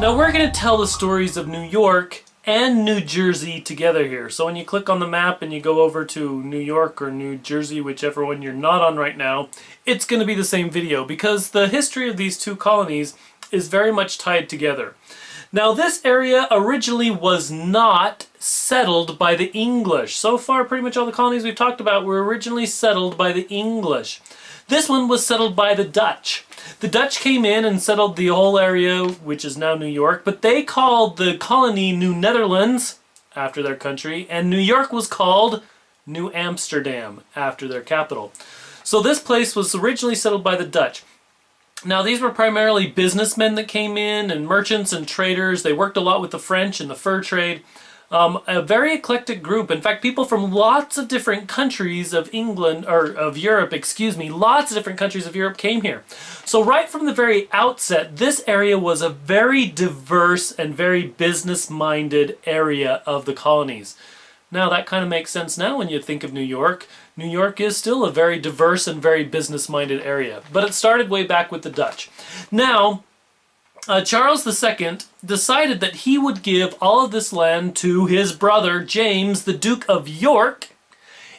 Now we're going to tell the stories of New York and New Jersey together here. So when you click on the map and you go over to New York or New Jersey, whichever one you're not on right now, it's going to be the same video because the history of these two colonies is very much tied together. Now this area originally was not settled by the English. So far pretty much all the colonies we've talked about were originally settled by the English. This one was settled by the Dutch. The Dutch came in and settled the whole area, which is now New York, but they called the colony New Netherlands, after their country, and New York was called New Amsterdam, after their capital. So this place was originally settled by the Dutch. Now these were primarily businessmen that came in, and merchants and traders. They worked a lot with the French and the fur trade. A very eclectic group. In fact, people from lots of different countries of England, or of Europe, excuse me, lots of different countries of Europe came here. So right from the very outset, this area was a very diverse and very business-minded area of the colonies. Now that kind of makes sense now when you think of New York. New York is still a very diverse and very business-minded area, but it started way back with the Dutch. Now, Charles II decided that he would give all of this land to his brother James, the Duke of York,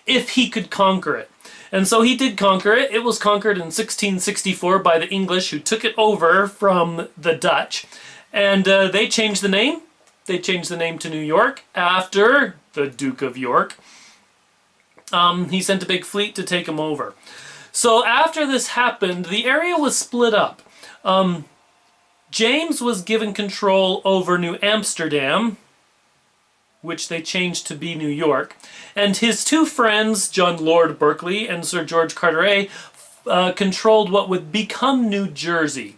if he could conquer it. And so he did conquer it. It was conquered in 1664 by the English, who took it over from the Dutch. And they changed the name. They changed the name to New York after the Duke of York. He sent a big fleet to take him over. So after this happened, the area was split up. James was given control over New Amsterdam, which they changed to be New York, and his two friends, John Lord Berkeley and Sir George Carteret, controlled what would become New Jersey.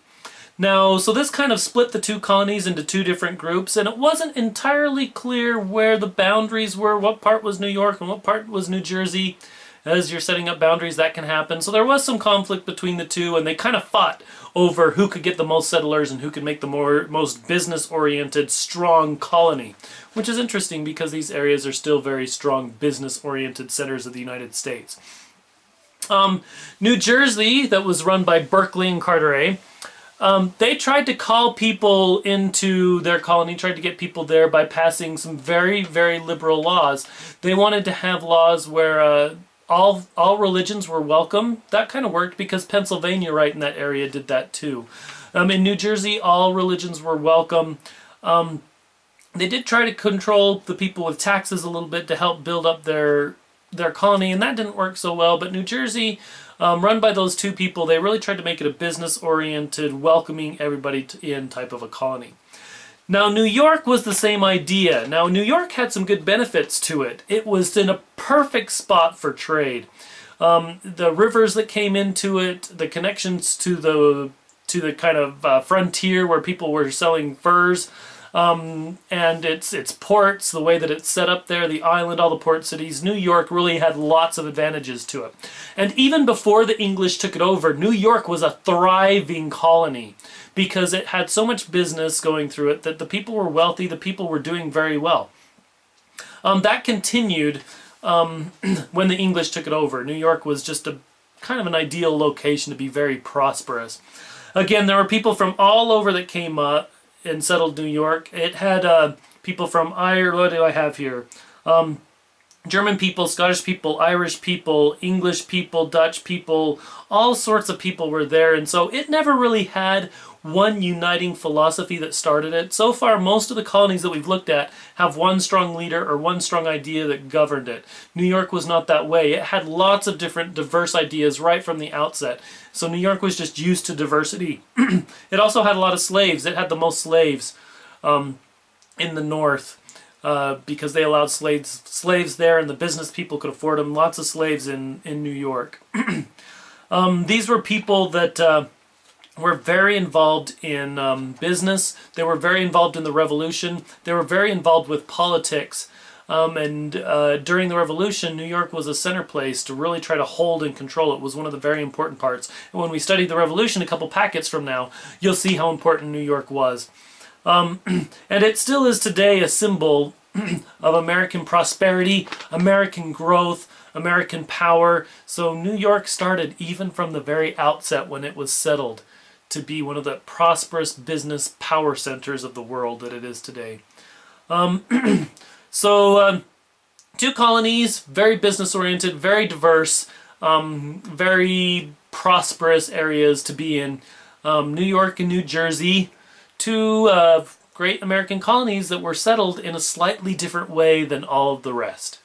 Now, so this kind of split the two colonies into two different groups, and it wasn't entirely clear where the boundaries were, what part was New York and what part was New Jersey. As you're setting up boundaries, that can happen. So there was some conflict between the two, and they kind of fought over who could get the most settlers and who could make the most business-oriented, strong colony. Which is interesting because these areas are still very strong business-oriented centers of the United States. New Jersey, that was run by Berkeley and Carteret, they tried to call people into their colony, tried to get people there by passing some very, very liberal laws. They wanted to have laws where all religions were welcome. That kind of worked because Pennsylvania, right in that area, did that too. In New Jersey, all religions were welcome. They did try to control the people with taxes a little bit to help build up their colony, and that didn't work so well. But New Jersey, run by those two people, they really tried to make it a business-oriented, welcoming everybody in type of a colony. Now, New York was the same idea. Now, New York had some good benefits to it. It was in a perfect spot for trade. The rivers that came into it, the connections to the kind of frontier where people were selling furs, and its ports, the way that it's set up there, the island, all the port cities, New York really had lots of advantages to it. And even before the English took it over, New York was a thriving colony because it had so much business going through it that the people were wealthy, the people were doing very well. That continued when the English took it over. New York was just a kind of an ideal location to be very prosperous. Again, there were people from all over that came up and settled New York. It had people from Ireland, what do I have here? German people, Scottish people, Irish people, English people, Dutch people, all sorts of people were there, and so it never really had one uniting philosophy that started it. So far, most of the colonies that we've looked at have one strong leader or one strong idea that governed it. New York was not that way. It had lots of different diverse ideas right from the outset. So New York was just used to diversity. It also had a lot of slaves. It had the most slaves in the north. Because they allowed slaves there, and the business people could afford them. Lots of slaves in New York. These were people that were very involved in business. They were very involved in the Revolution. They were very involved with politics. And during the Revolution, New York was a center place to really try to hold and control. It was one of the very important parts. And when we study the Revolution a couple packets from now, you'll see how important New York was. And it still is today a symbol of American prosperity, American growth, American power. So New York started even from the very outset when it was settled to be one of the prosperous business power centers of the world that it is today. Two colonies, very business oriented, very diverse, very prosperous areas to be in. New York and New Jersey, two great American colonies that were settled in a slightly different way than all of the rest.